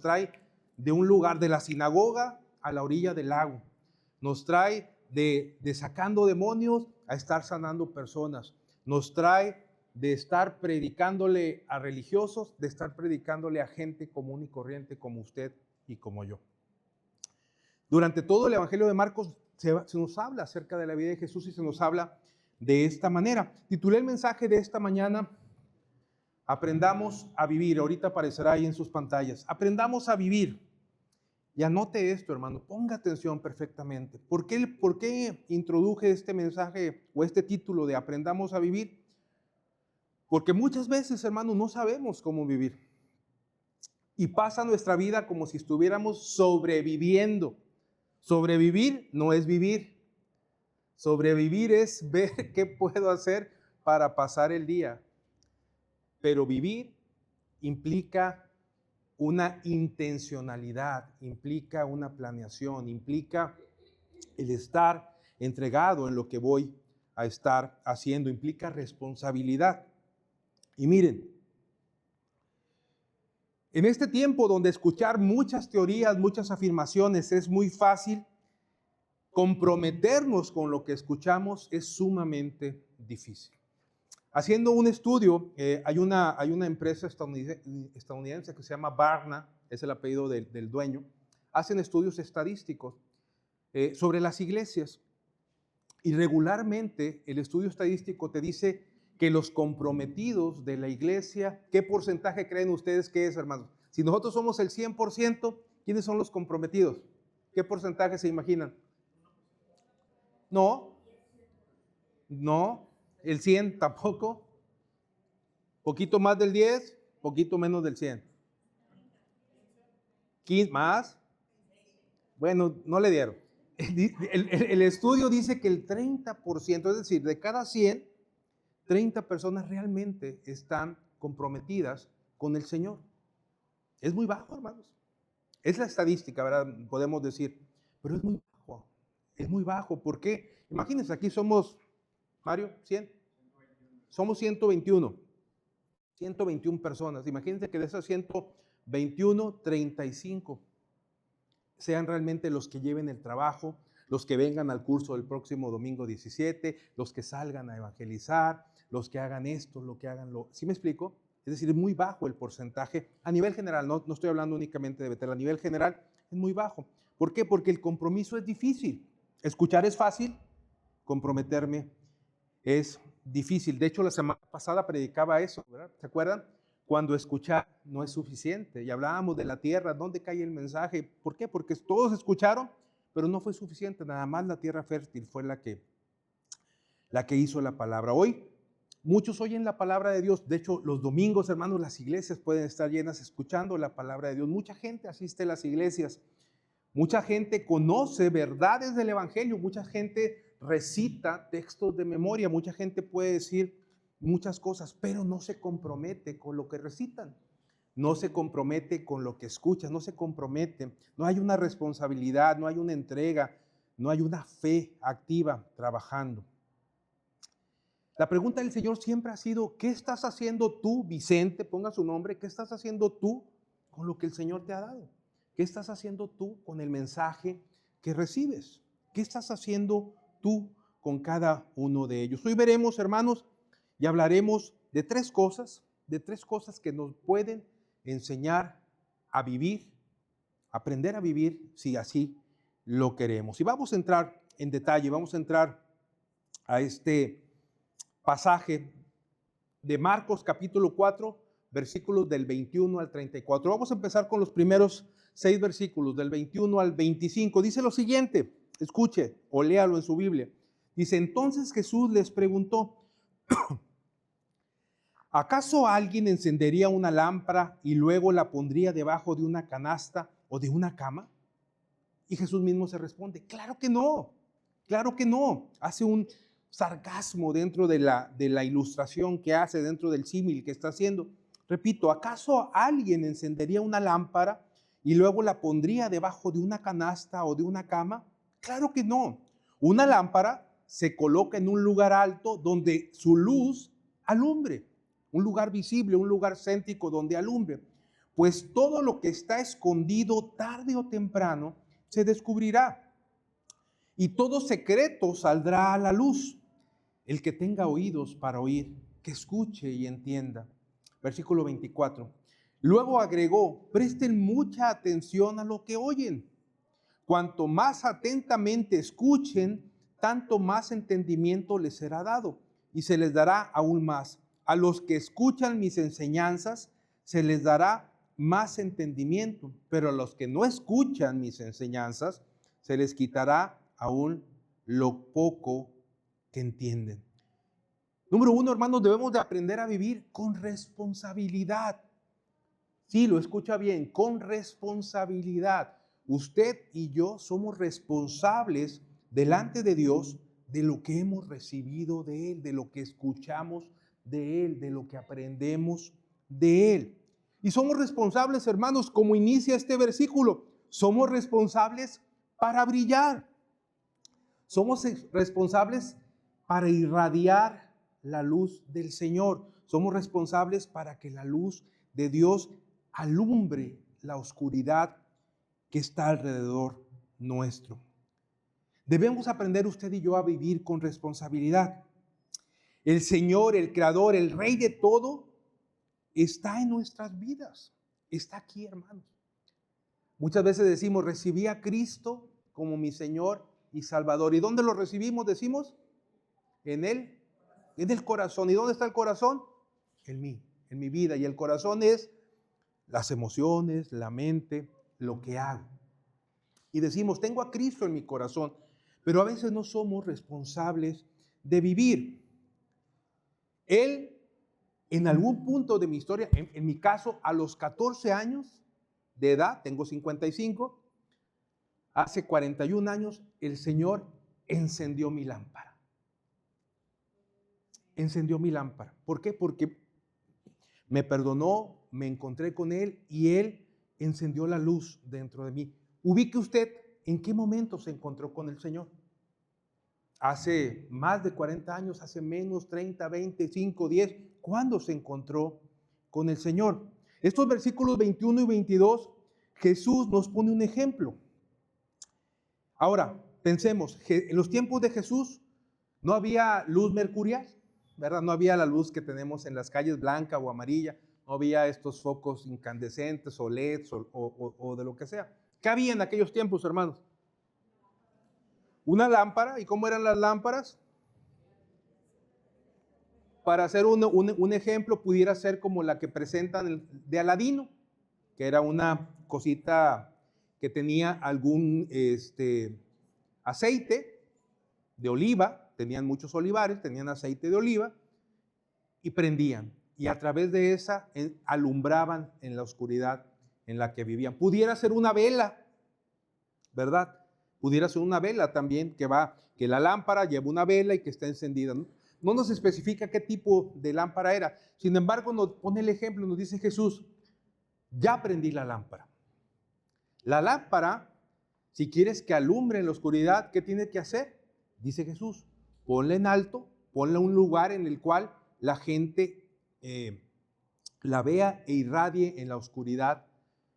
trae de un lugar de la sinagoga a la orilla del lago. Nos trae de sacando demonios a estar sanando personas. Nos trae de estar predicándole a religiosos, de estar predicándole a gente común y corriente como usted y como yo. Durante todo el Evangelio de Marcos se nos habla acerca de la vida de Jesús y se nos habla de esta manera. Titulé el mensaje de esta mañana, Aprendamos a vivir. Ahorita aparecerá ahí en sus pantallas. Aprendamos a vivir. Y anote esto, hermano, ponga atención perfectamente. ¿Por qué introduje este mensaje o este título de Aprendamos a vivir? Porque muchas veces, hermano, no sabemos cómo vivir. Y pasa nuestra vida como si estuviéramos sobreviviendo. Sobrevivir no es vivir. Sobrevivir es ver qué puedo hacer para pasar el día. Pero vivir implica una intencionalidad, implica una planeación, implica el estar entregado en lo que voy a estar haciendo, implica responsabilidad. Y miren, en este tiempo donde escuchar muchas teorías, muchas afirmaciones es muy fácil, comprometernos con lo que escuchamos es sumamente difícil. Haciendo un estudio, hay una empresa estadounidense que se llama Barna, es el apellido del dueño, hacen estudios estadísticos sobre las iglesias y regularmente el estudio estadístico te dice que los comprometidos de la iglesia, ¿qué porcentaje creen ustedes que es, hermanos? Si nosotros somos el 100%, ¿quiénes son los comprometidos? ¿Qué porcentaje se imaginan? No, el 100 tampoco, poquito más del 10, poquito menos del 100. 15 más, bueno, no le dieron. El estudio dice que el 30%, es decir, de cada 100, 30 personas realmente están comprometidas con el Señor. Es muy bajo, hermanos. Es la estadística, ¿verdad? Podemos decir, pero es muy bajo. Es muy bajo. ¿Por qué? Imagínense, aquí somos, Mario, 100. Somos 121. 121 personas. Imagínense que de esas 121, 35 sean realmente los que lleven el trabajo, los que vengan al curso del próximo domingo 17, los que salgan a evangelizar, los que hagan esto, lo que hagan lo... ¿Sí me explico? Es decir, es muy bajo el porcentaje a nivel general, no estoy hablando únicamente de Betel, a nivel general es muy bajo. ¿Por qué? Porque el compromiso es difícil. Escuchar es fácil, comprometerme es difícil. De hecho, la semana pasada predicaba eso, ¿verdad? ¿Se acuerdan? Cuando escuchar no es suficiente. Y hablábamos de la tierra, ¿dónde cae el mensaje? ¿Por qué? Porque todos escucharon, pero no fue suficiente. Nada más la tierra fértil fue la que hizo la palabra. Hoy, muchos oyen la palabra de Dios. De hecho, los domingos, hermanos, las iglesias pueden estar llenas escuchando la palabra de Dios. Mucha gente asiste a las iglesias. Mucha gente conoce verdades del evangelio. Mucha gente recita textos de memoria, mucha gente puede decir muchas cosas, pero no se compromete con lo que recitan, no se compromete con lo que escuchan, no se compromete, no hay una responsabilidad, no hay una entrega, no hay una fe activa trabajando. La pregunta del Señor siempre ha sido, ¿qué estás haciendo tú, Vicente? Ponga su nombre, ¿qué estás haciendo tú con lo que el Señor te ha dado? ¿Qué estás haciendo tú con el mensaje que recibes? ¿Qué estás haciendo tú con cada uno de ellos? Hoy veremos, hermanos, y hablaremos de tres cosas que nos pueden enseñar a vivir, aprender a vivir si así lo queremos. Y vamos a entrar en detalle, vamos a entrar a este pasaje de Marcos capítulo 4, versículos del 21 al 34. Vamos a empezar con los primeros 6 versículos, del 21 al 25. Dice lo siguiente, escuche o léalo en su Biblia. Dice, entonces Jesús les preguntó, ¿acaso alguien encendería una lámpara y luego la pondría debajo de una canasta o de una cama? Y Jesús mismo se responde, claro que no, claro que no. Hace un sarcasmo dentro de la ilustración que hace, dentro del símil que está haciendo. Repito, ¿acaso alguien encendería una lámpara y luego la pondría debajo de una canasta o de una cama? Claro que no. Una lámpara se coloca en un lugar alto donde su luz alumbre, un lugar visible, un lugar céntrico donde alumbre. pues todo lo que está escondido tarde o temprano se descubrirá y todo secreto saldrá a la luz. El que tenga oídos para oír, que escuche y entienda. Versículo 24. Luego agregó, presten mucha atención a lo que oyen. Cuanto más atentamente escuchen, tanto más entendimiento les será dado y se les dará aún más. A los que escuchan mis enseñanzas, se les dará más entendimiento, pero a los que no escuchan mis enseñanzas, se les quitará aún lo poco que entienden. Número uno, hermanos, debemos de aprender a vivir con responsabilidad. Sí, lo escucha bien, con responsabilidad. Usted y yo somos responsables delante de Dios de lo que hemos recibido de Él, de lo que escuchamos de Él, de lo que aprendemos de Él. Y somos responsables, hermanos, como inicia este versículo, somos responsables para brillar. Somos responsables para irradiar la luz del Señor. Somos responsables para que la luz de Dios alumbre la oscuridad que está alrededor nuestro. Debemos aprender usted y yo a vivir con responsabilidad. El Señor, el Creador, el Rey de todo, está en nuestras vidas. Está aquí, hermanos. Muchas veces decimos, recibí a Cristo como mi Señor y Salvador. ¿Y dónde lo recibimos? Decimos, en Él, en el corazón. ¿Y dónde está el corazón? En mí, en mi vida. Y el corazón es las emociones, la mente, lo que hago. Y decimos, tengo a Cristo en mi corazón, pero a veces no somos responsables de vivir. Él, en algún punto de mi historia, en mi caso, a los 14 años de edad, tengo 55, hace 41 años, el Señor encendió mi lámpara. Encendió mi lámpara. ¿Por qué? Porque me perdonó, me encontré con Él y Él encendió la luz dentro de mí. Ubique usted en qué momento se encontró con el Señor. Hace más de 40 años, hace menos, 30, 20, 5, 10. ¿Cuándo se encontró con el Señor? Estos versículos 21 y 22, Jesús nos pone un ejemplo. Ahora, pensemos, en los tiempos de Jesús no había luz mercurial, ¿verdad? No había la luz que tenemos en las calles blanca o amarilla, no había estos focos incandescentes o LEDs o de lo que sea. ¿Qué había en aquellos tiempos, hermanos? Una lámpara. ¿Y cómo eran las lámparas? Para hacer un ejemplo, pudiera ser como la que presentan de Aladino, que era una cosita que tenía algún aceite de oliva, tenían muchos olivares, tenían aceite de oliva y prendían. Y a través de esa alumbraban en la oscuridad en la que vivían. Pudiera ser una vela, ¿verdad? Pudiera ser una vela también, que la lámpara lleva una vela y que está encendida. No nos especifica qué tipo de lámpara era. Sin embargo, nos pone el ejemplo, nos dice Jesús, ya prendí la lámpara. La lámpara, si quieres que alumbre en la oscuridad, ¿qué tiene que hacer? Dice Jesús, ponla en alto, ponla en un lugar en el cual la gente la vea e irradie en la oscuridad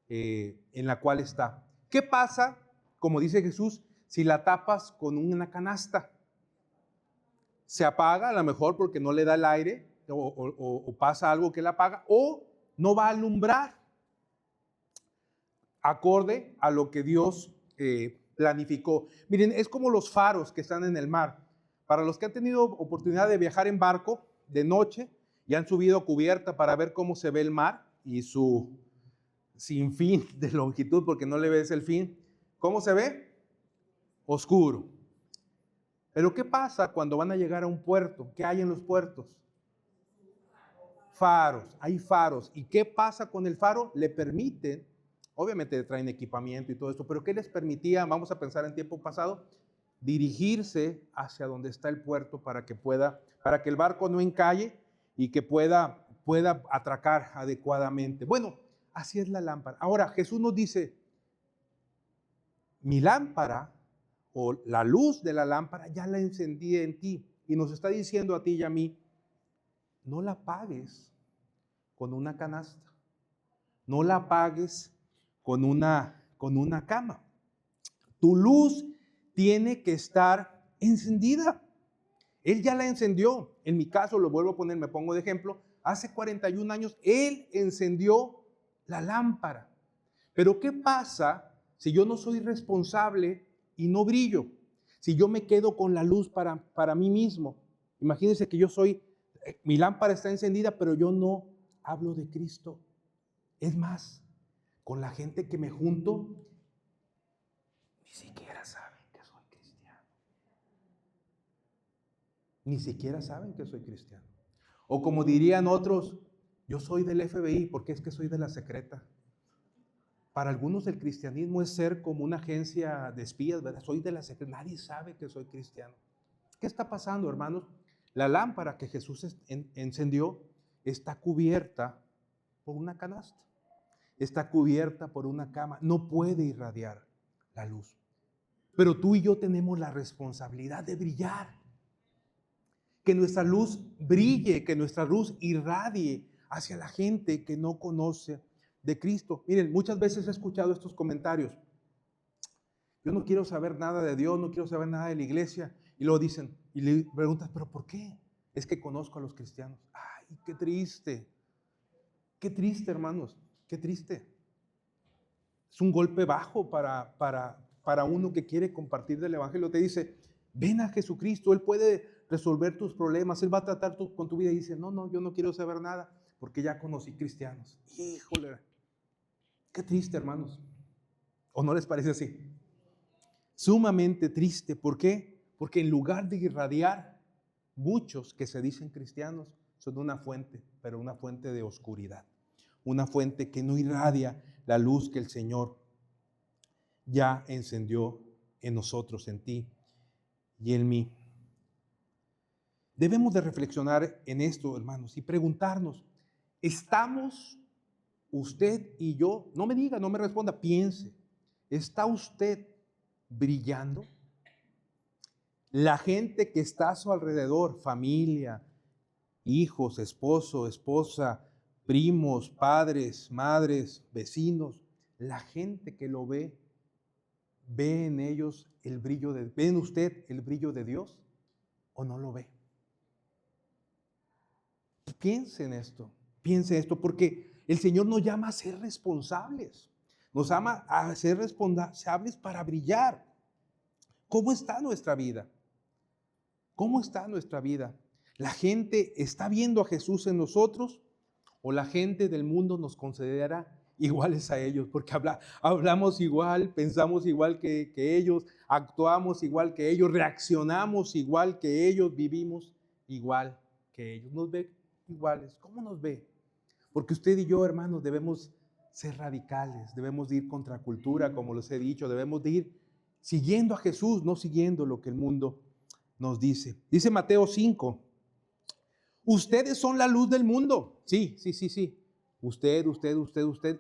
en la cual está. ¿Qué pasa, como dice Jesús, si la tapas con una canasta? Se apaga a lo mejor porque no le da el aire o pasa algo que la apaga o no va a alumbrar acorde a lo que Dios planificó. Miren, es como los faros que están en el mar. Para los que han tenido oportunidad de viajar en barco de noche y han subido a cubierta para ver cómo se ve el mar y su sinfín de longitud, porque no le ves el fin, ¿cómo se ve? Oscuro. Pero ¿qué pasa cuando van a llegar a un puerto? ¿Qué hay en los puertos? Faros, hay faros. ¿Y qué pasa con el faro? Le permiten, obviamente traen equipamiento y todo esto, pero ¿qué les permitía? Vamos a pensar en tiempo pasado, dirigirse hacia donde está el puerto para que el barco no encalle y que pueda atracar adecuadamente. Bueno, así es la lámpara. Ahora, Jesús nos dice, mi lámpara o la luz de la lámpara ya la encendí en ti. Y nos está diciendo a ti y a mí, no la apagues con una canasta. no la apagues con una cama. Tu luz tiene que estar encendida. Él ya la encendió. En mi caso, lo vuelvo a poner, me pongo de ejemplo, hace 41 años, Él encendió la lámpara. Pero ¿qué pasa si yo no soy responsable y no brillo? Si yo me quedo con la luz para mí mismo. Imagínense que mi lámpara está encendida, pero yo no hablo de Cristo. Es más, con la gente que me junto, ni siquiera saben que soy cristiano. Ni siquiera saben que soy cristiano. O como dirían otros, yo soy del FBI porque es que soy de la secreta. Para algunos el cristianismo es ser como una agencia de espías, ¿verdad? Soy de la secreta. Nadie sabe que soy cristiano. ¿Qué está pasando, hermanos? La lámpara que Jesús encendió está cubierta por una canasta. Está cubierta por una cama. No puede irradiar la luz. Pero tú y yo tenemos la responsabilidad de brillar. Que nuestra luz brille, que nuestra luz irradie hacia la gente que no conoce de Cristo. Miren, muchas veces he escuchado estos comentarios. Yo no quiero saber nada de Dios, no quiero saber nada de la iglesia. Y luego dicen, y le preguntas, ¿pero por qué? Es que conozco a los cristianos. Ay, qué triste. Qué triste, hermanos. Qué triste. Es un golpe bajo para uno que quiere compartir del evangelio. Te dice, ven a Jesucristo, Él puede resolver tus problemas, Él va a tratar con tu vida. Y dice, no, yo no quiero saber nada porque ya conocí cristianos. Híjole, qué triste, hermanos. ¿O no les parece así? Sumamente triste. ¿Por qué? Porque en lugar de irradiar, muchos que se dicen cristianos son una fuente, pero una fuente de oscuridad. Una fuente que no irradia la luz que el Señor ya encendió en nosotros, en ti y en mí. Debemos de reflexionar en esto, hermanos, y preguntarnos, ¿estamos usted y yo? No me diga, no me responda, piense. ¿Está usted brillando? La gente que está a su alrededor, familia, hijos, esposo, esposa, primos, padres, madres, vecinos, la gente que lo ve en ellos el brillo ¿ve en usted el brillo de Dios o no lo ve? Piense en esto, porque el Señor nos llama a ser responsables, nos llama a ser responsables para brillar. ¿Cómo está nuestra vida? ¿Cómo está nuestra vida? ¿La gente está viendo a Jesús en nosotros o la gente del mundo nos considera iguales a ellos? Porque hablamos igual, pensamos igual que ellos, actuamos igual que ellos, reaccionamos igual que ellos, vivimos igual que ellos. Nos ve iguales. ¿Cómo nos ve? Porque usted y yo, hermanos, debemos ser radicales, debemos de ir contra cultura, como les he dicho, debemos de ir siguiendo a Jesús, no siguiendo lo que el mundo nos dice. Dice Mateo 5, ustedes son la luz del mundo. Sí. Usted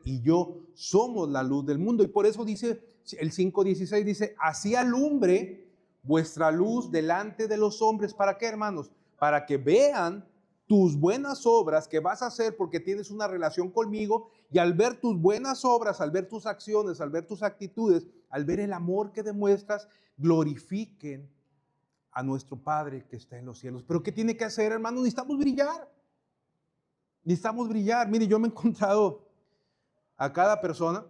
y yo somos la luz del mundo. Y por eso dice el 5:16, dice, así alumbre vuestra luz delante de los hombres. ¿Para qué, hermanos? Para que vean tus buenas obras que vas a hacer porque tienes una relación conmigo, y al ver tus buenas obras, al ver tus acciones, al ver tus actitudes, al ver el amor que demuestras, glorifiquen a nuestro Padre que está en los cielos. ¿Pero qué tiene que hacer, hermanos? Necesitamos brillar. Necesitamos brillar. Mire, yo me he encontrado a cada persona,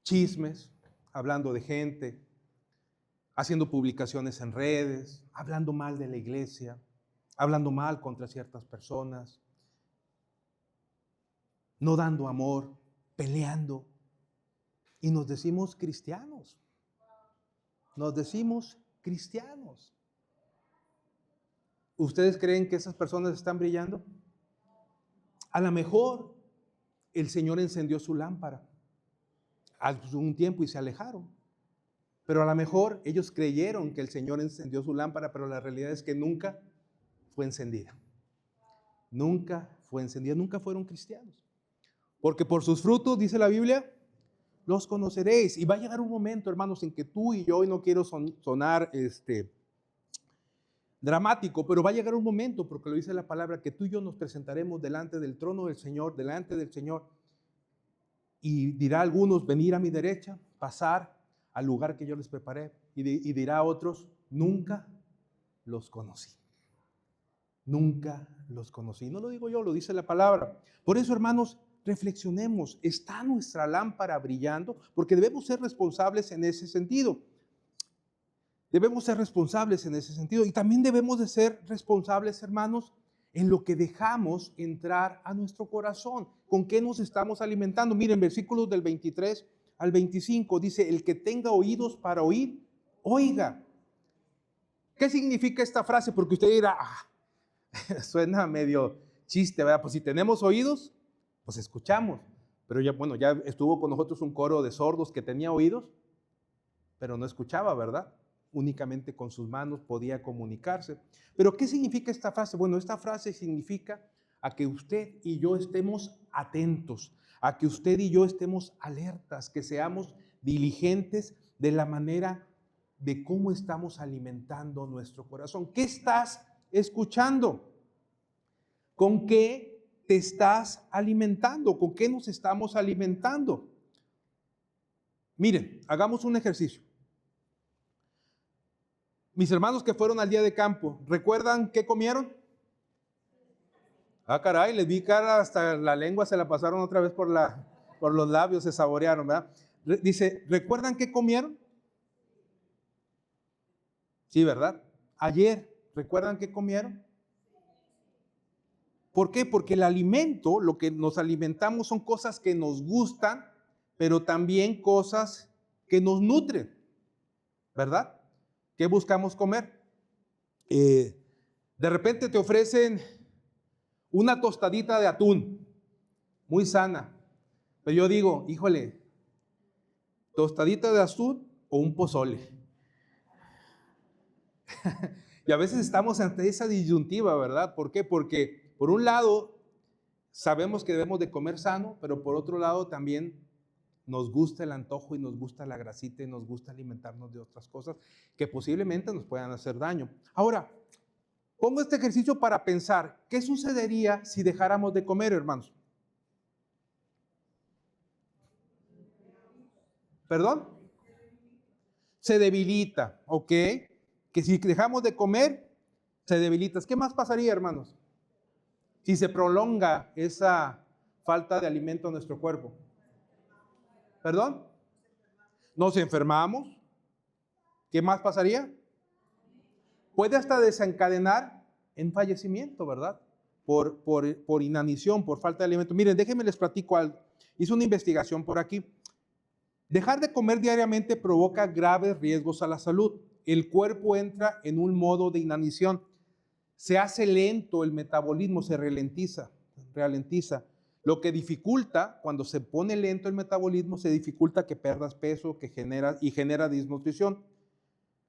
chismes, hablando de gente, haciendo publicaciones en redes, hablando mal de la iglesia, hablando mal contra ciertas personas, no dando amor, peleando. Y nos decimos cristianos. Nos decimos cristianos. ¿Ustedes creen que esas personas están brillando? A lo mejor el Señor encendió su lámpara hace un tiempo y se alejaron. Pero a lo mejor ellos creyeron que el Señor encendió su lámpara, pero la realidad es que nunca fue encendida. Nunca fue encendida, nunca fueron cristianos. Porque por sus frutos, dice la Biblia, los conoceréis. Y va a llegar un momento, hermanos, en que tú y yo, y no quiero sonar dramático, pero va a llegar un momento, porque lo dice la palabra, que tú y yo nos presentaremos delante del trono del Señor, delante del Señor, y dirá a algunos, venir a mi derecha, pasar al lugar que yo les preparé, y dirá a otros, nunca los conocí. Nunca los conocí. No lo digo yo, lo dice la palabra. Por eso, hermanos, reflexionemos. ¿Está nuestra lámpara brillando? Porque debemos ser responsables en ese sentido. Debemos ser responsables en ese sentido. Y también debemos de ser responsables, hermanos, en lo que dejamos entrar a nuestro corazón. ¿Con qué nos estamos alimentando? Miren, versículos del 23 al 25 dice, el que tenga oídos para oír, oiga. ¿Qué significa esta frase? Porque usted dirá, suena medio chiste, ¿verdad? Pues si tenemos oídos, pues escuchamos. Pero ya, bueno, ya estuvo con nosotros un coro de sordos que tenía oídos, pero no escuchaba, ¿verdad? Únicamente con sus manos podía comunicarse. Pero ¿qué significa esta frase? Bueno, esta frase significa a que usted y yo estemos atentos, a que usted y yo estemos alertas, que seamos diligentes de la manera de cómo estamos alimentando nuestro corazón. ¿Qué estás escuchando? ¿Con qué te estás alimentando? ¿Con qué nos estamos alimentando? Miren, hagamos un ejercicio. Mis hermanos que fueron al día de campo, ¿recuerdan qué comieron? Ah, caray, les vi cara, hasta la lengua se la pasaron otra vez por los labios, se saborearon, ¿verdad? Dice, ¿recuerdan qué comieron? Sí, ¿verdad? Ayer, ¿recuerdan qué comieron? ¿Por qué? Porque el alimento, lo que nos alimentamos son cosas que nos gustan, pero también cosas que nos nutren, ¿verdad? ¿Qué buscamos comer? De repente te ofrecen una tostadita de atún, muy sana. Pero yo digo, híjole, tostadita de atún o un pozole. Y a veces estamos ante esa disyuntiva, ¿verdad? ¿Por qué? Porque por un lado sabemos que debemos de comer sano, pero por otro lado también nos gusta el antojo y nos gusta la grasita y nos gusta alimentarnos de otras cosas que posiblemente nos puedan hacer daño. Ahora, pongo este ejercicio para pensar, ¿qué sucedería si dejáramos de comer, hermanos? ¿Perdón? Se debilita, ¿ok? Que si dejamos de comer, se debilita. ¿Qué más pasaría, hermanos? Si se prolonga esa falta de alimento en nuestro cuerpo. ¿Perdón? Nos enfermamos. ¿Qué más pasaría? Puede hasta desencadenar en fallecimiento, ¿verdad? Por inanición, por falta de alimento. Miren, déjenme les platico algo. Hice una investigación por aquí. Dejar de comer diariamente provoca graves riesgos a la salud. El cuerpo entra en un modo de inanición. Se hace lento el metabolismo, se ralentiza. Lo que dificulta, cuando se pone lento el metabolismo, se dificulta que pierdas peso, que genera desnutrición.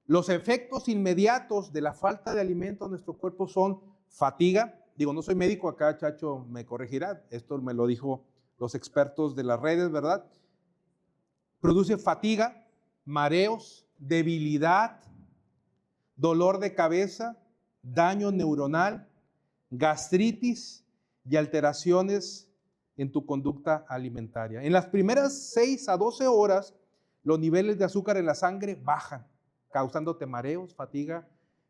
Los efectos inmediatos de la falta de alimento en nuestro cuerpo son fatiga. Digo, no soy médico, acá Chacho me corregirá. Esto me lo dijo los expertos de las redes, ¿verdad? Produce fatiga, mareos, debilidad, dolor de cabeza, daño neuronal, gastritis y alteraciones en tu conducta alimentaria. En las primeras 6 a 12 horas, los niveles de azúcar en la sangre bajan, causándote mareos, fatiga,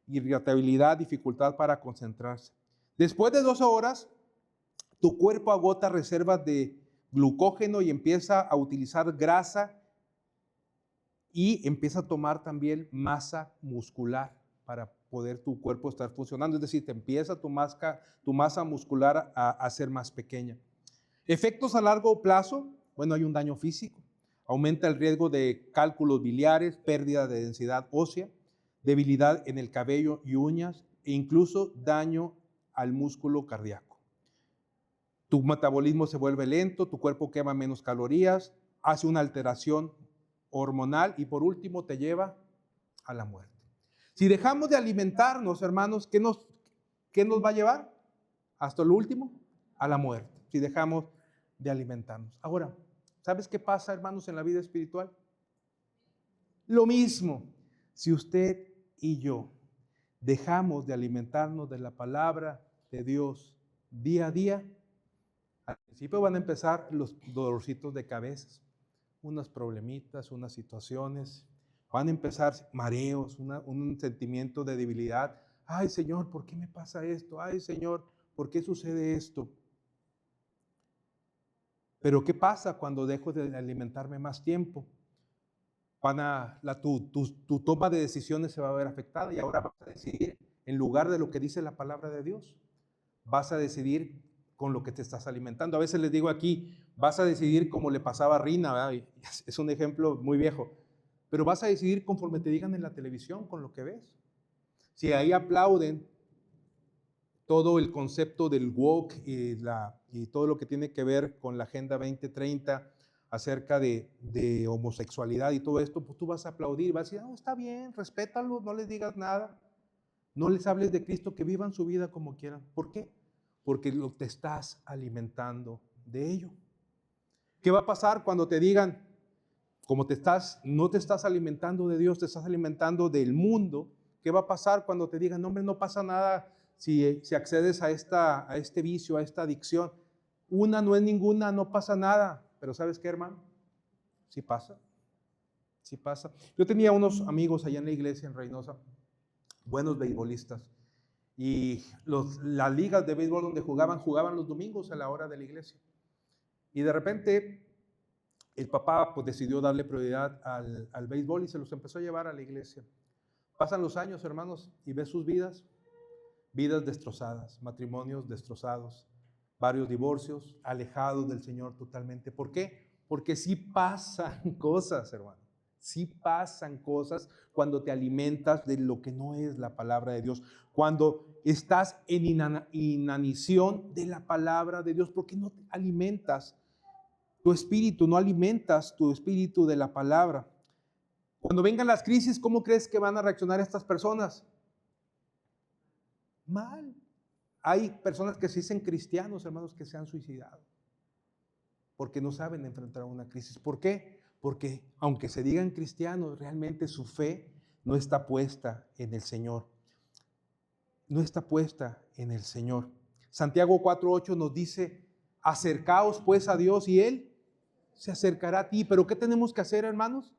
irritabilidad, dificultad para concentrarse. Después de 12 horas, tu cuerpo agota reservas de glucógeno y empieza a utilizar grasa y empieza a tomar también masa muscular para poder tu cuerpo estar funcionando. Es decir, te empieza tu masa muscular a ser más pequeña. Efectos a largo plazo, bueno, hay un daño físico. Aumenta el riesgo de cálculos biliares, pérdida de densidad ósea, debilidad en el cabello y uñas e incluso daño al músculo cardíaco. Tu metabolismo se vuelve lento, tu cuerpo quema menos calorías, hace una alteración hormonal y por último te lleva a la muerte. Si dejamos de alimentarnos, hermanos, ¿qué nos va a llevar? Hasta lo último, a la muerte, si dejamos de alimentarnos. Ahora, ¿sabes qué pasa, hermanos, en la vida espiritual? Lo mismo, si usted y yo dejamos de alimentarnos de la palabra de Dios día a día, al principio van a empezar los dolorcitos de cabeza, unas problemitas, unas situaciones, van a empezar mareos, un sentimiento de debilidad. Ay, Señor, ¿por qué me pasa esto? Ay, Señor, ¿por qué sucede esto? Pero ¿qué pasa cuando dejo de alimentarme más tiempo? Tu toma de decisiones se va a ver afectada y ahora vas a decidir en lugar de lo que dice la palabra de Dios. Vas a decidir con lo que te estás alimentando. A veces les digo aquí, vas a decidir como le pasaba a Rina, ¿verdad? Es un ejemplo muy viejo, pero vas a decidir conforme te digan en la televisión con lo que ves. Si ahí aplauden todo el concepto del woke y todo lo que tiene que ver con la Agenda 2030 acerca de homosexualidad y todo esto, pues tú vas a aplaudir, vas a decir, está bien, respétalos, no les digas nada, no les hables de Cristo, que vivan su vida como quieran. ¿Por qué? Porque te estás alimentando de ello. ¿Qué va a pasar cuando te digan, como no te estás alimentando de Dios, te estás alimentando del mundo? ¿Qué va a pasar cuando te digan, no, hombre, no pasa nada si accedes a este vicio, a esta adicción? Una no es ninguna, no pasa nada. Pero ¿sabes qué, hermano? Sí pasa, sí pasa. Yo tenía unos amigos allá en la iglesia en Reynosa, buenos beisbolistas, y las ligas de béisbol donde jugaban los domingos a la hora de la iglesia. Y de repente el papá pues decidió darle prioridad al béisbol y se los empezó a llevar a la iglesia. Pasan los años, hermanos, y ves sus vidas destrozadas, matrimonios destrozados, varios divorcios, alejados del Señor totalmente. ¿Por qué? Porque sí pasan cosas, hermano. Sí pasan cosas cuando te alimentas de lo que no es la palabra de Dios. Cuando estás en inanición de la palabra de Dios, porque no te alimentas tu espíritu, no alimentas tu espíritu de la palabra. Cuando vengan las crisis, ¿cómo crees que van a reaccionar estas personas? Mal. Hay personas que se dicen cristianos, hermanos, que se han suicidado porque no saben enfrentar una crisis. ¿Por qué? Porque aunque se digan cristianos, realmente su fe no está puesta en el Señor. No está puesta en el Señor. Santiago 4:8 nos dice, acercaos pues a Dios y Él se acercará a ti. ¿Pero qué tenemos que hacer, hermanos?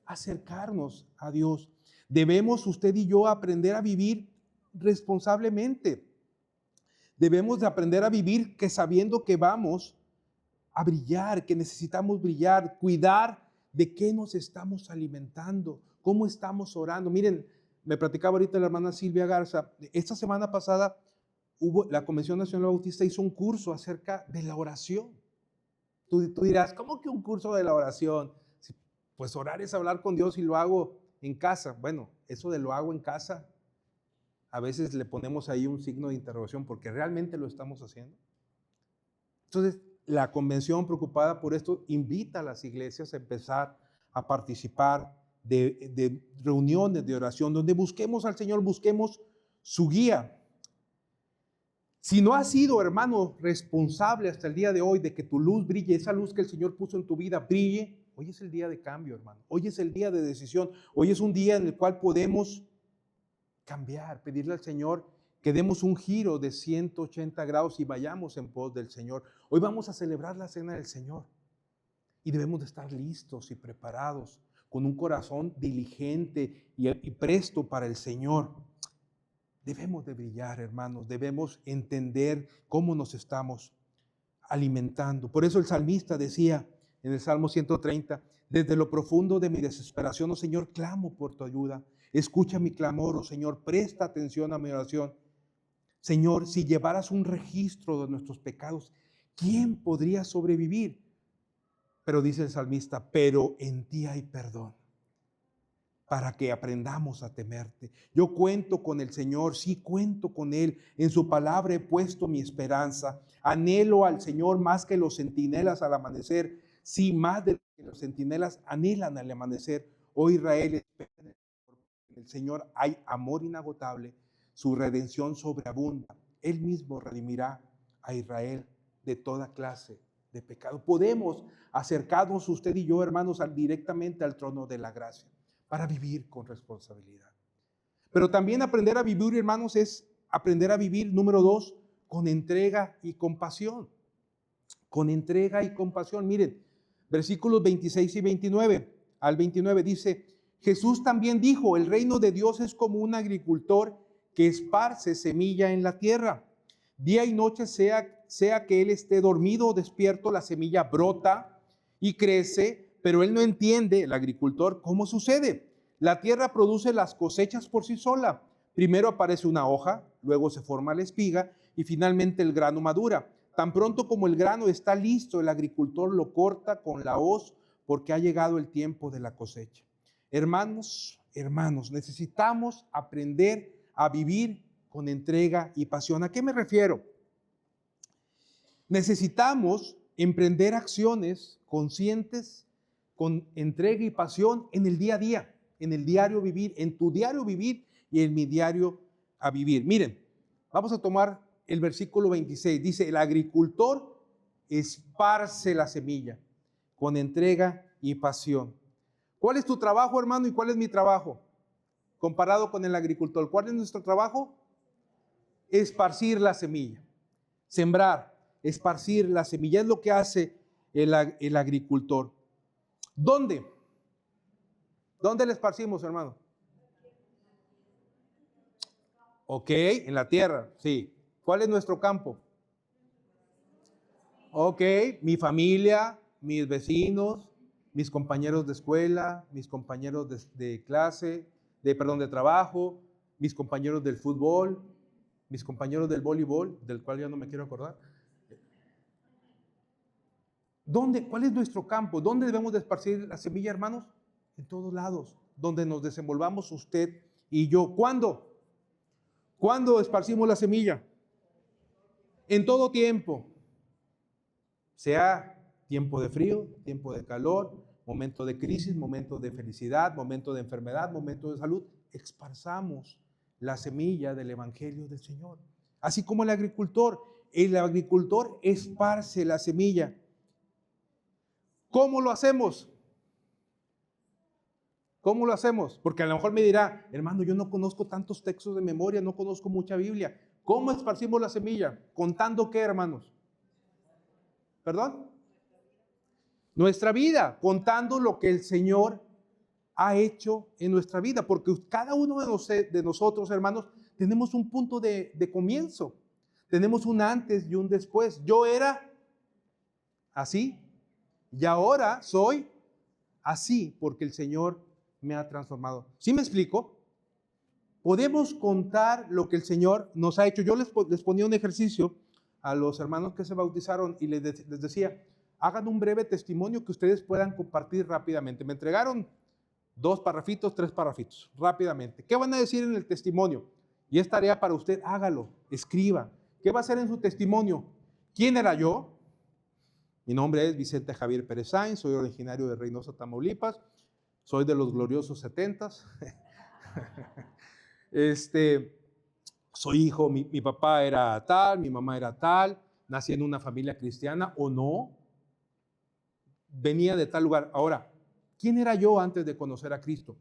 Acercarnos a Dios. Debemos usted y yo aprender a vivir responsablemente. Debemos de aprender a vivir que sabiendo que vamos a brillar, que necesitamos brillar, cuidar de qué nos estamos alimentando, cómo estamos orando. Miren, me platicaba ahorita la hermana Silvia Garza, esta semana pasada la Convención Nacional Bautista hizo un curso acerca de la oración. Tú dirás, ¿cómo que un curso de la oración? Pues orar es hablar con Dios y lo hago en casa. Bueno, eso de lo hago en casa, a veces le ponemos ahí un signo de interrogación porque realmente lo estamos haciendo. Entonces, la convención, preocupada por esto, invita a las iglesias a empezar a participar de reuniones de oración donde busquemos al Señor, busquemos su guía. Si no has sido, hermano, responsable hasta el día de hoy de que tu luz brille, esa luz que el Señor puso en tu vida brille, hoy es el día de cambio, hermano. Hoy es el día de decisión. Hoy es un día en el cual podemos cambiar, pedirle al Señor que demos un giro de 180 grados y vayamos en pos del Señor. Hoy vamos a celebrar la cena del Señor y debemos de estar listos y preparados con un corazón diligente y presto para el Señor. Debemos de brillar, hermanos, debemos entender cómo nos estamos alimentando. Por eso el salmista decía en el Salmo 130, desde lo profundo de mi desesperación, oh Señor, clamo por tu ayuda. Escucha mi clamor, oh Señor, presta atención a mi oración. Señor, si llevaras un registro de nuestros pecados, ¿quién podría sobrevivir? Pero dice el salmista, pero en ti hay perdón, para que aprendamos a temerte. Yo cuento con el Señor, sí cuento con Él. En su palabra he puesto mi esperanza. Anhelo al Señor más que los centinelas al amanecer. Sí, más de que los centinelas anhelan al amanecer. Oh Israel, espera en el Señor, hay amor inagotable. Su redención sobreabunda. Él mismo redimirá a Israel de toda clase de pecado. Podemos acercarnos usted y yo, hermanos, directamente al trono de la gracia para vivir con responsabilidad. Pero también aprender a vivir, hermanos, es aprender a vivir, número 2, con entrega y compasión. Con entrega y compasión. Miren, versículos 26 y 29. Al 29 dice, Jesús también dijo, el reino de Dios es como un agricultor que esparce semilla en la tierra. Día y noche, sea que él esté dormido o despierto, la semilla brota y crece, pero él no entiende, el agricultor, cómo sucede. La tierra produce las cosechas por sí sola. Primero aparece una hoja, luego se forma la espiga y finalmente el grano madura. Tan pronto como el grano está listo, el agricultor lo corta con la hoz porque ha llegado el tiempo de la cosecha. Hermanos, necesitamos aprender a vivir con entrega y pasión. ¿A qué me refiero? Necesitamos emprender acciones conscientes con entrega y pasión en el día a día, en el diario vivir, en tu diario vivir y en mi diario a vivir. Miren, vamos a tomar el versículo 26. Dice, el agricultor esparce la semilla con entrega y pasión. ¿Cuál es tu trabajo, hermano, y cuál es mi trabajo? Comparado con el agricultor, ¿cuál es nuestro trabajo? Esparcir la semilla, sembrar, esparcir la semilla. Es lo que hace el agricultor. ¿Dónde? ¿Dónde la esparcimos, hermano? Ok, en la tierra, sí. ¿Cuál es nuestro campo? Ok, mi familia, mis vecinos, mis compañeros de escuela, mis compañeros de clase, de trabajo, mis compañeros del fútbol, mis compañeros del voleibol, del cual ya no me quiero acordar. ¿Dónde? ¿Cuál es nuestro campo? ¿Dónde debemos de esparcir la semilla, hermanos? En todos lados, donde nos desenvolvamos usted y yo. ¿Cuándo? ¿Cuándo esparcimos la semilla? En todo tiempo. Sea tiempo de frío, tiempo de calor, momento de crisis, momento de felicidad, momento de enfermedad, momento de salud. Esparzamos la semilla del Evangelio del Señor. Así como el agricultor esparce la semilla. ¿Cómo lo hacemos? ¿Cómo lo hacemos? Porque a lo mejor me dirá, hermano, yo no conozco tantos textos de memoria, no conozco mucha Biblia. ¿Cómo esparcimos la semilla? ¿Contando qué, hermanos? ¿Perdón? Nuestra vida, contando lo que el Señor ha hecho en nuestra vida, porque cada uno de nosotros, hermanos, tenemos un punto de comienzo, tenemos un antes y un después. Yo era así y ahora soy así, porque el Señor me ha transformado. ¿Sí me explico? Podemos contar lo que el Señor nos ha hecho. Yo les ponía un ejercicio a los hermanos que se bautizaron y les decía, hagan un breve testimonio que ustedes puedan compartir rápidamente. Me entregaron 2 parrafitos, 3 parrafitos, rápidamente. ¿Qué van a decir en el testimonio? Y es tarea para usted, hágalo, escriba. ¿Qué va a hacer en su testimonio? ¿Quién era yo? Mi nombre es Vicente Javier Pérez Sainz, soy originario de Reynosa, Tamaulipas, soy de los gloriosos 70s. Soy hijo, mi papá era tal, mi mamá era tal, nací en una familia cristiana o no, venía de tal lugar. Ahora, ¿quién era yo antes de conocer a Cristo?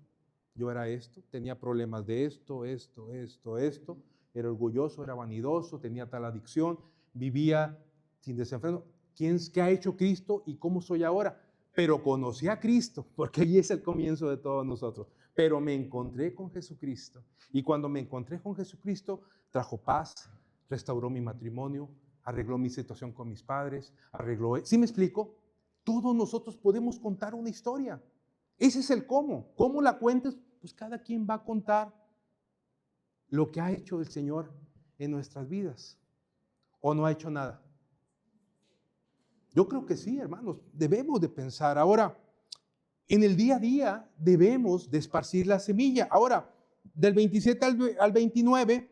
Yo era esto, tenía problemas de esto, era orgulloso, era vanidoso, tenía tal adicción, vivía sin desenfreno. ¿Qué ha hecho Cristo y cómo soy ahora? Pero conocí a Cristo, porque ahí es el comienzo de todos nosotros. Pero me encontré con Jesucristo. Y cuando me encontré con Jesucristo, trajo paz, restauró mi matrimonio, arregló mi situación con mis padres, ¿sí me explico? Todos nosotros podemos contar una historia. Ese es el cómo. ¿Cómo la cuentes? Pues cada quien va a contar lo que ha hecho el Señor en nuestras vidas. ¿O no ha hecho nada? Yo creo que sí, hermanos. Debemos de pensar. Ahora, en el día a día debemos de esparcir la semilla. Ahora, del 27 al 29,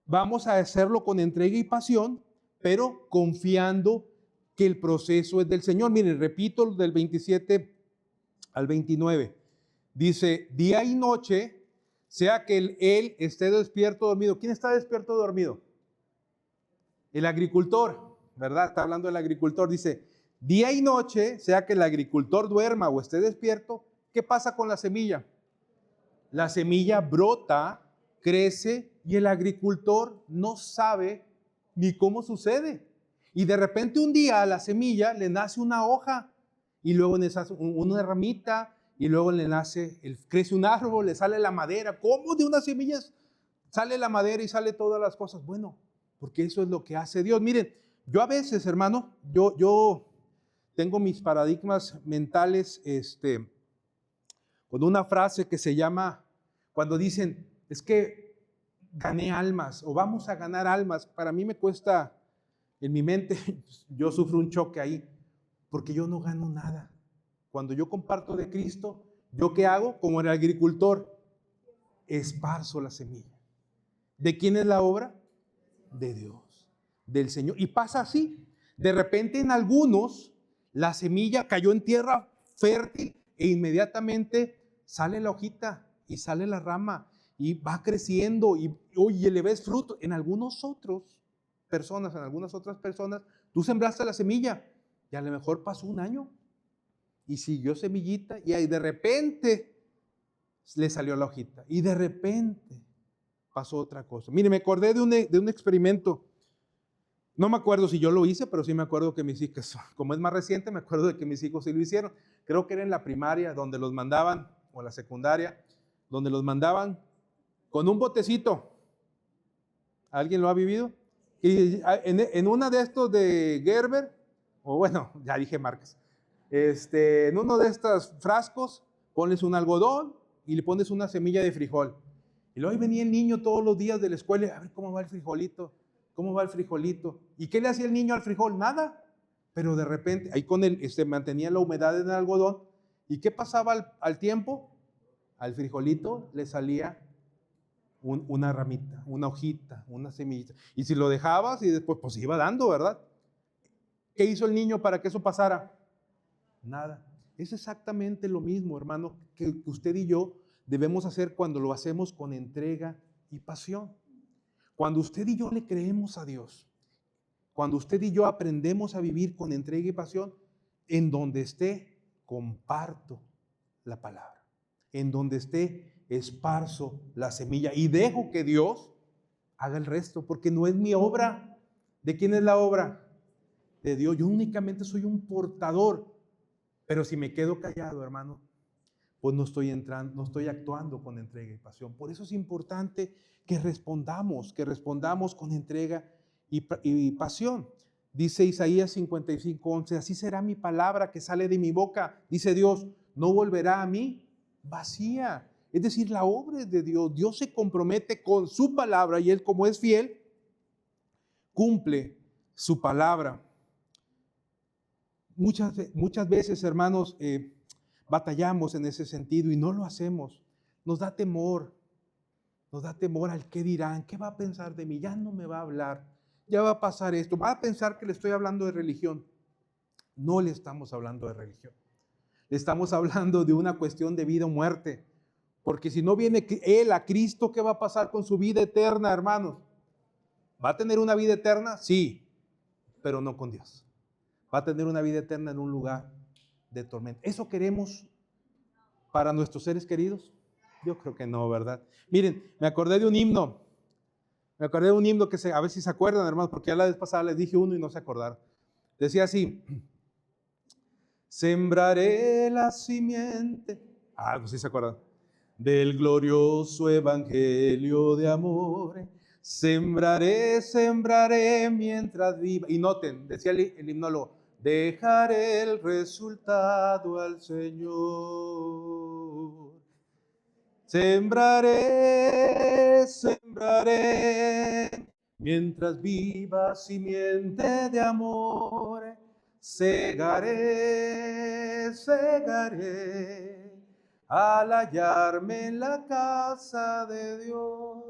vamos a hacerlo con entrega y pasión, pero confiando que el proceso es del Señor. Miren, repito, del 27 al 29. Dice, día y noche, sea que él esté despierto o dormido. ¿Quién está despierto o dormido? El agricultor, ¿verdad? Está hablando del agricultor. Dice, día y noche, sea que el agricultor duerma o esté despierto, ¿qué pasa con la semilla? La semilla brota, crece y el agricultor no sabe ni cómo sucede. Y de repente un día a la semilla le nace una hoja y luego le nace una ramita y luego le nace, crece un árbol, le sale la madera. ¿Cómo de unas semillas sale la madera y sale todas las cosas? Bueno, porque eso es lo que hace Dios. Miren, yo a veces, hermano, yo tengo mis paradigmas mentales, con una frase que se llama, cuando dicen, es que gané almas o vamos a ganar almas, para mí me cuesta, en mi mente, yo sufro un choque ahí, porque yo no gano nada. Cuando yo comparto de Cristo, ¿yo qué hago? Como el agricultor, esparzo la semilla. ¿De quién es la obra? De Dios, del Señor. Y pasa así, de repente en algunos, la semilla cayó en tierra fértil e inmediatamente sale la hojita y sale la rama y va creciendo y oye, le ves fruto. En algunas otras personas, tú sembraste la semilla y a lo mejor pasó un año y siguió semillita y ahí de repente le salió la hojita y de repente pasó otra cosa. Mire, me acordé de un experimento. No me acuerdo si yo lo hice, pero sí me acuerdo que mis hijos, como es más reciente, me acuerdo de que mis hijos sí lo hicieron. Creo que era en la primaria donde los mandaban, o la secundaria, donde los mandaban con un botecito. ¿Alguien lo ha vivido? Y en una de estos de Gerber, o bueno, ya dije marcas, en uno de estos frascos, pones un algodón y le pones una semilla de frijol. Y luego ahí venía el niño todos los días de la escuela, a ver cómo va el frijolito. ¿Cómo va el frijolito? ¿Y qué le hacía el niño al frijol? Nada. Pero de repente, ahí con él mantenía la humedad en el algodón. ¿Y qué pasaba al tiempo? Al frijolito le salía una ramita, una hojita, una semillita. Y si lo dejabas y después pues iba dando, ¿verdad? ¿Qué hizo el niño para que eso pasara? Nada. Es exactamente lo mismo, hermano, que usted y yo debemos hacer cuando lo hacemos con entrega y pasión. Cuando usted y yo le creemos a Dios, cuando usted y yo aprendemos a vivir con entrega y pasión, en donde esté, comparto la palabra. En donde esté, esparzo la semilla y dejo que Dios haga el resto, porque no es mi obra. ¿De quién es la obra? De Dios. Yo únicamente soy un portador. Pero si me quedo callado, hermano, pues no estoy actuando con entrega y pasión. Por eso es importante que respondamos con entrega y pasión. Dice Isaías 55:11, así será mi palabra que sale de mi boca, dice Dios, no volverá a mí vacía. Es decir, la obra es de Dios. Dios se compromete con su palabra y Él, como es fiel, cumple su palabra. Muchas veces, hermanos, batallamos en ese sentido y no lo hacemos. Nos da temor al qué dirán, qué va a pensar de mí, ya no me va a hablar, ya va a pasar esto, va a pensar que le estoy hablando de religión. No le estamos hablando de religión, le estamos hablando de una cuestión de vida o muerte, porque si no viene Él a Cristo, ¿qué va a pasar con su vida eterna, hermanos? ¿Va a tener una vida eterna? Sí, pero no con Dios. Va a tener una vida eterna en un lugar de tormenta. ¿Eso queremos para nuestros seres queridos? Yo creo que no, ¿verdad? Miren, me acordé de un himno que a ver si se acuerdan, hermanos, porque ya la vez pasada les dije uno y no se acordaron. Decía así, sembraré la simiente, pues sí se acuerdan, del glorioso evangelio de amor. Sembraré mientras viva. Y noten, decía el himnólogo, dejaré el resultado al Señor. Sembraré, mientras viva simiente de amor. Segaré, al hallarme en la casa de Dios.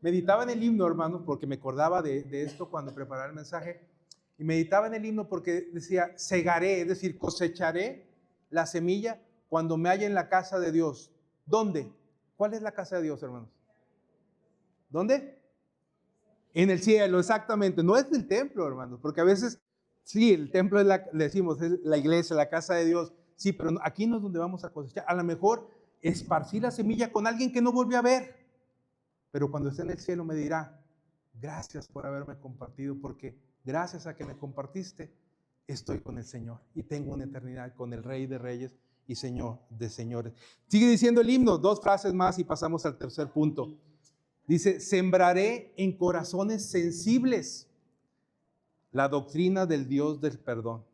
Meditaba en el himno, hermanos, porque me acordaba de esto cuando preparaba el mensaje. Y meditaba en el himno porque decía, segaré, es decir, cosecharé la semilla cuando me halle en la casa de Dios. ¿Dónde? ¿Cuál es la casa de Dios, hermanos? ¿Dónde? En el cielo, exactamente. No es el templo, hermanos, porque a veces, sí, el templo es le decimos, es la iglesia, la casa de Dios. Sí, pero aquí no es donde vamos a cosechar. A lo mejor esparcí la semilla con alguien que no volví a ver. Pero cuando esté en el cielo me dirá, gracias por haberme compartido, porque gracias a que me compartiste, estoy con el Señor y tengo una eternidad con el Rey de Reyes y Señor de Señores. Sigue diciendo el himno, 2 frases más y pasamos al tercer punto. Dice, sembraré en corazones sensibles la doctrina del Dios del perdón.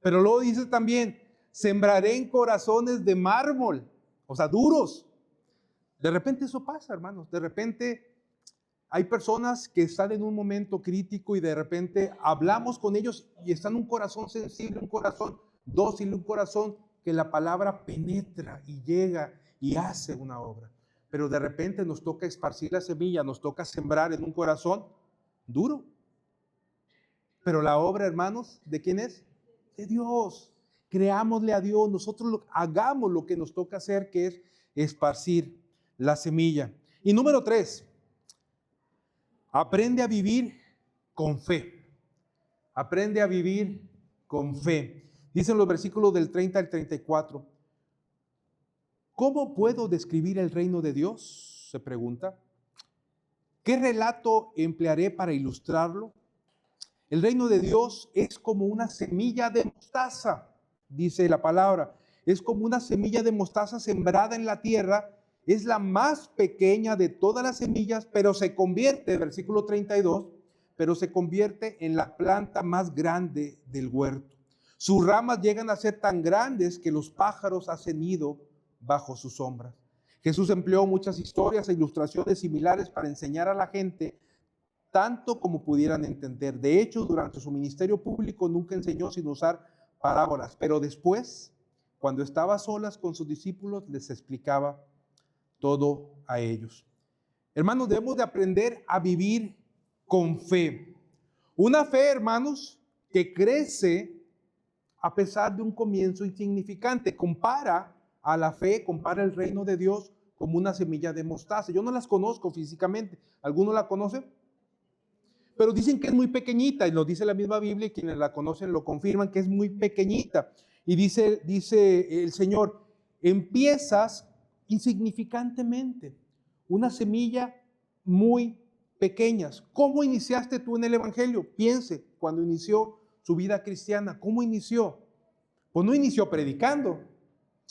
Pero luego dice también, sembraré en corazones de mármol, o sea, duros. De repente eso pasa, hermanos. De repente hay personas que están en un momento crítico y de repente hablamos con ellos y están en un corazón sensible, un corazón dócil, un corazón que la palabra penetra y llega y hace una obra. Pero de repente nos toca esparcir la semilla, nos toca sembrar en un corazón duro. Pero la obra, hermanos, ¿de quién es? De Dios. Creámosle a Dios, nosotros hagamos lo que nos toca hacer, que es esparcir la semilla. Y número 3, aprende a vivir con fe. Aprende a vivir con fe. Dicen los versículos del 30 al 34. ¿Cómo puedo describir el reino de Dios? Se pregunta. ¿Qué relato emplearé para ilustrarlo? El reino de Dios es como una semilla de mostaza, dice la palabra. Es como una semilla de mostaza sembrada en la tierra. Es la más pequeña de todas las semillas, pero se convierte, versículo 32, pero se convierte en la planta más grande del huerto. Sus ramas llegan a ser tan grandes que los pájaros hacen nido bajo sus sombras. Jesús empleó muchas historias e ilustraciones similares para enseñar a la gente tanto como pudieran entender. De hecho, durante su ministerio público nunca enseñó sin usar parábolas, pero después, cuando estaba a solas con sus discípulos, les explicaba todo a ellos. Hermanos, debemos de aprender a vivir con fe. Una fe, hermanos, que crece a pesar de un comienzo insignificante. Compara el reino de Dios como una semilla de mostaza. Yo no las conozco físicamente. ¿Alguno la conoce? Pero dicen que es muy pequeñita, y lo dice la misma Biblia, y quienes la conocen lo confirman, que es muy pequeñita. Y dice el Señor, empiezas insignificantemente, una semilla muy pequeña. ¿Cómo iniciaste tú en el Evangelio? Piense, cuando inició su vida cristiana, ¿cómo inició? Pues no inició predicando,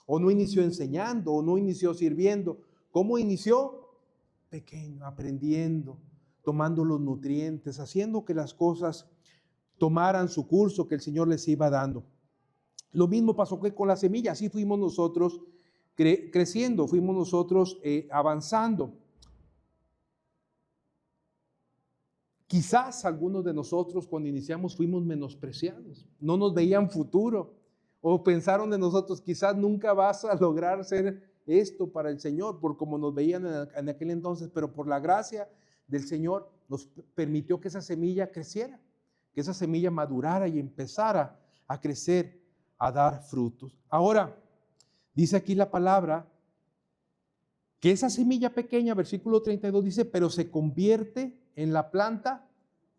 o no inició enseñando, o no inició sirviendo. ¿Cómo inició? Pequeño, aprendiendo, tomando los nutrientes, haciendo que las cosas tomaran su curso que el Señor les iba dando. Lo mismo pasó que con la semilla, así fuimos nosotros creciendo, fuimos nosotros avanzando. Quizás algunos de nosotros cuando iniciamos fuimos menospreciados, no nos veían futuro o pensaron de nosotros, quizás nunca vas a lograr ser esto para el Señor, por como nos veían en aquel entonces, pero por la gracia del Señor nos permitió que esa semilla creciera, que esa semilla madurara y empezara a crecer, a dar frutos. Ahora, dice aquí la palabra que esa semilla pequeña, versículo 32 dice, pero se convierte en la planta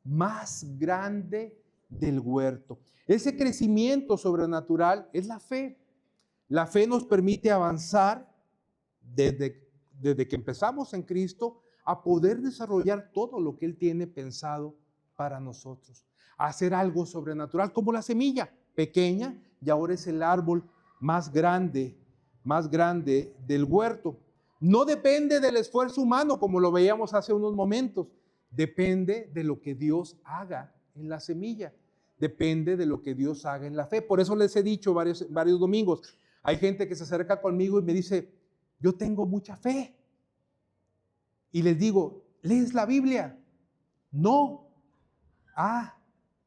más grande del huerto. Ese crecimiento sobrenatural es la fe. La fe nos permite avanzar desde que empezamos en Cristo a poder desarrollar todo lo que Él tiene pensado para nosotros. A hacer algo sobrenatural, como la semilla pequeña, y ahora es el árbol más grande del huerto. No depende del esfuerzo humano, como lo veíamos hace unos momentos. Depende de lo que Dios haga en la semilla. Depende de lo que Dios haga en la fe. Por eso les he dicho varios domingos, hay gente que se acerca conmigo y me dice, yo tengo mucha fe. Y les digo, ¿lees la Biblia? No. Ah,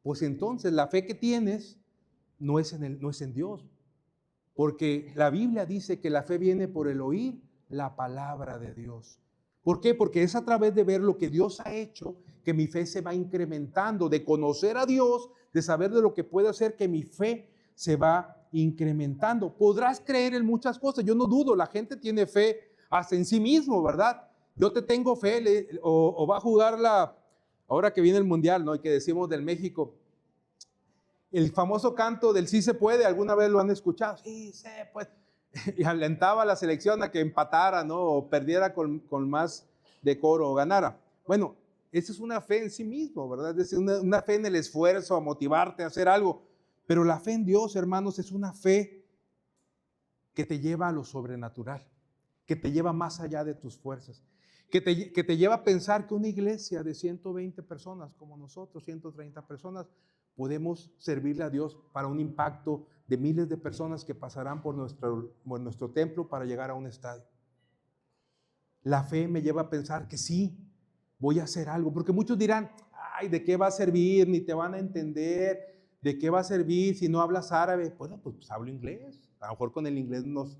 pues entonces la fe que tienes no es en Dios. Porque la Biblia dice que la fe viene por el oír la palabra de Dios. ¿Por qué? Porque es a través de ver lo que Dios ha hecho que mi fe se va incrementando, de conocer a Dios, de saber de lo que puede hacer, que mi fe se va incrementando. Podrás creer en muchas cosas, yo no dudo, la gente tiene fe hasta en sí mismo, ¿verdad? Yo te tengo fe, o va a jugar ahora que viene el Mundial, ¿no? Y que decimos del México, el famoso canto del sí se puede, ¿alguna vez lo han escuchado? Sí se puede. y alentaba a la selección a que empatara, ¿no? O perdiera con más decoro o ganara. Bueno, esa es una fe en sí mismo, ¿verdad? Es una fe en el esfuerzo, a motivarte a hacer algo. Pero la fe en Dios, hermanos, es una fe que te lleva a lo sobrenatural, que te lleva más allá de tus fuerzas, que te lleva a pensar que una iglesia de 120 personas como nosotros, 130 personas, podemos servirle a Dios para un impacto de miles de personas que pasarán por nuestro templo para llegar a un estadio. La fe me lleva a pensar que sí, voy a hacer algo, porque muchos dirán, ay, ¿de qué va a servir? Ni te van a entender. ¿De qué va a servir si no hablas árabe? Bueno, pues hablo inglés. A lo mejor con el inglés nos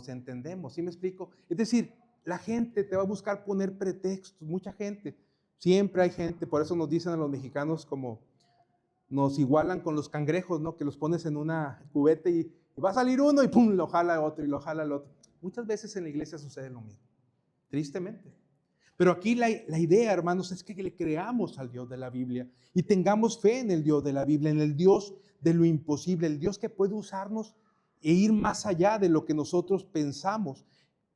entendemos. ¿Sí me explico? Es decir, la gente te va a buscar poner pretextos. Mucha gente. Siempre hay gente. Por eso nos dicen a los mexicanos como nos igualan con los cangrejos, ¿no? Que los pones en una cubeta y va a salir uno y pum, lo jala otro y lo jala el otro. Muchas veces en la iglesia sucede lo mismo. Tristemente. Pero aquí la idea, hermanos, es que le creamos al Dios de la Biblia y tengamos fe en el Dios de la Biblia, en el Dios de lo imposible, el Dios que puede usarnos e ir más allá de lo que nosotros pensamos.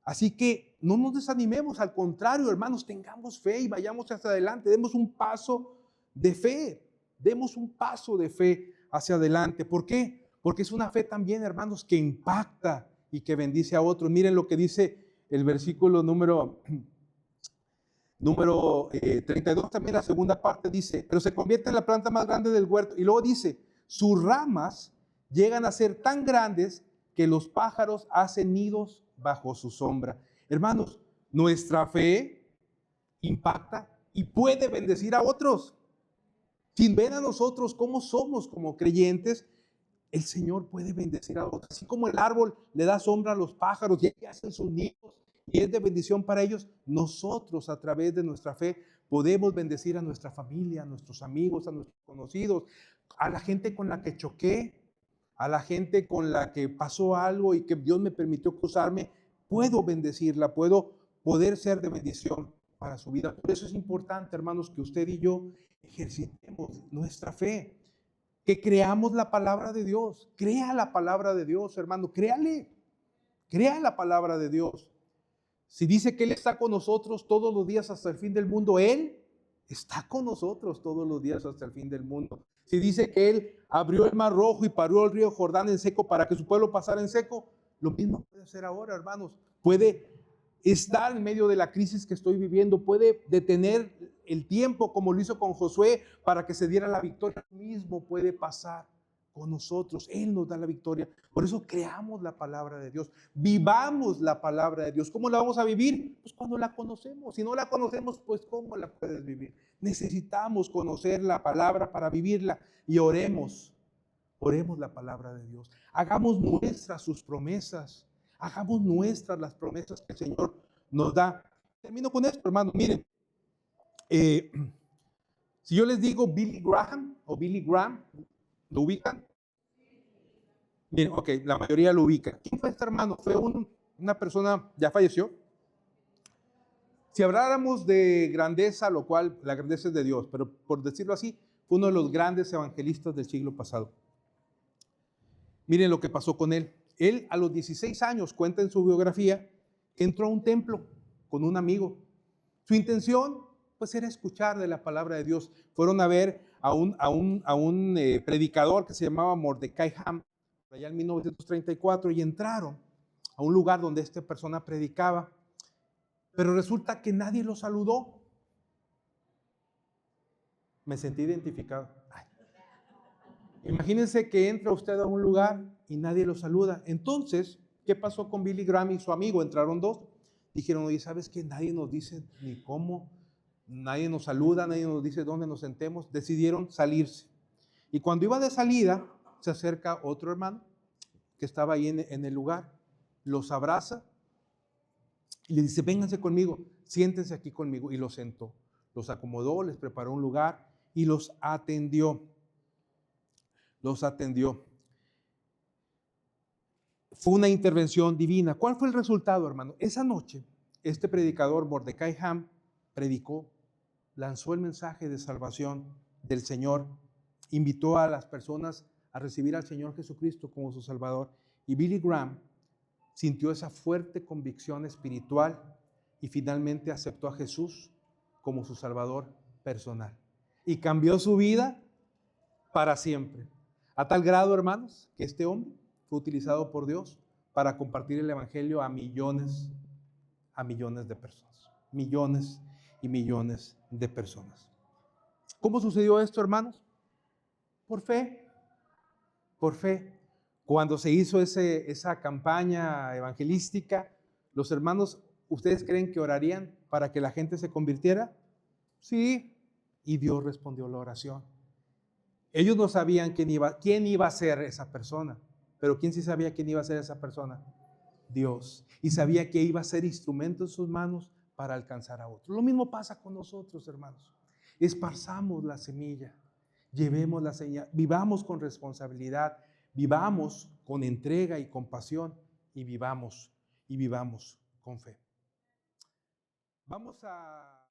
Así que no nos desanimemos, al contrario, hermanos, tengamos fe y vayamos hacia adelante, demos un paso de fe, demos un paso de fe hacia adelante. ¿Por qué? Porque es una fe también, hermanos, que impacta y que bendice a otros. Miren lo que dice el versículo número 32, también la segunda parte dice, pero se convierte en la planta más grande del huerto. Y luego dice, sus ramas llegan a ser tan grandes que los pájaros hacen nidos bajo su sombra. Hermanos, nuestra fe impacta y puede bendecir a otros. Sin ver a nosotros cómo somos como creyentes, el Señor puede bendecir a otros. Así como el árbol le da sombra a los pájaros y ellos hacen sus nidos y es de bendición para ellos, nosotros a través de nuestra fe podemos bendecir a nuestra familia, a nuestros amigos, a nuestros conocidos, a la gente con la que choqué, a la gente con la que pasó algo y que Dios me permitió cruzarme. Puedo bendecirla, poder ser de bendición para su vida. Por eso es importante, hermanos, que usted y yo ejercitemos nuestra fe, que creamos la palabra de Dios. Crea la palabra de Dios, hermano, créale, crea la palabra de Dios. Si dice que Él está con nosotros todos los días hasta el fin del mundo, Él está con nosotros todos los días hasta el fin del mundo. Si dice que Él abrió el mar rojo y paró el río Jordán en seco para que su pueblo pasara en seco, lo mismo puede hacer ahora, hermanos. Puede estar en medio de la crisis que estoy viviendo, puede detener el tiempo como lo hizo con Josué para que se diera la victoria. Lo mismo puede pasar con nosotros. Él nos da la victoria. Por eso creamos la palabra de Dios. Vivamos la palabra de Dios. ¿Cómo la vamos a vivir? Pues cuando la conocemos. Si no la conocemos, pues ¿cómo la puedes vivir? Necesitamos conocer la palabra para vivirla y oremos. Oremos la palabra de Dios. Hagamos nuestras sus promesas. Hagamos nuestras las promesas que el Señor nos da. Termino con esto, hermano. Miren, si yo les digo Billy Graham o Billy Graham, ¿lo ubican? Bien, ok, la mayoría lo ubica. ¿Quién fue este hermano? Fue una persona, ya falleció. Si habláramos de grandeza, lo cual la grandeza es de Dios, pero por decirlo así, fue uno de los grandes evangelistas del siglo pasado. Miren lo que pasó con él. Él a los 16 años, cuenta en su biografía, entró a un templo con un amigo. Su intención, pues, era escuchar de la palabra de Dios. Fueron a ver a un predicador que se llamaba Mordecai Ham, allá en 1934, y entraron a un lugar donde esta persona predicaba. Pero resulta que nadie lo saludó. Me sentí identificado. Ay. Imagínense que entra usted a un lugar y nadie lo saluda. Entonces, ¿qué pasó con Billy Graham y su amigo? Entraron dos. Dijeron, oye, ¿sabes qué? Nadie nos dice ni cómo, nadie nos saluda, nadie nos dice dónde nos sentemos. Decidieron salirse. Y cuando iba de salida, se acerca otro hermano que estaba ahí en el lugar, los abraza y le dice, vénganse conmigo, siéntense aquí conmigo. Y los sentó, los acomodó, les preparó un lugar y los atendió. Los atendió. Fue una intervención divina. ¿Cuál fue el resultado, hermano? Esa noche, este predicador, Mordecai Ham, predicó, lanzó el mensaje de salvación del Señor, invitó a las personas a recibir al Señor Jesucristo como su Salvador. Y Billy Graham sintió esa fuerte convicción espiritual y finalmente aceptó a Jesús como su Salvador personal. Y cambió su vida para siempre. A tal grado, hermanos, que este hombre fue utilizado por Dios para compartir el Evangelio a millones de personas. Millones y millones de personas. ¿Cómo sucedió esto, hermanos? Por fe. Por fe. Cuando se hizo esa campaña evangelística, los hermanos, ¿ustedes creen que orarían para que la gente se convirtiera? Sí. Y Dios respondió la oración. Ellos no sabían quién iba a ser esa persona, pero ¿quién sí sabía quién iba a ser esa persona? Dios. Y sabía que iba a ser instrumento en sus manos para alcanzar a otros. Lo mismo pasa con nosotros, hermanos. Esparzamos la semilla, llevemos la semilla, vivamos con responsabilidad, vivamos con entrega y compasión y vivamos con fe. Vamos a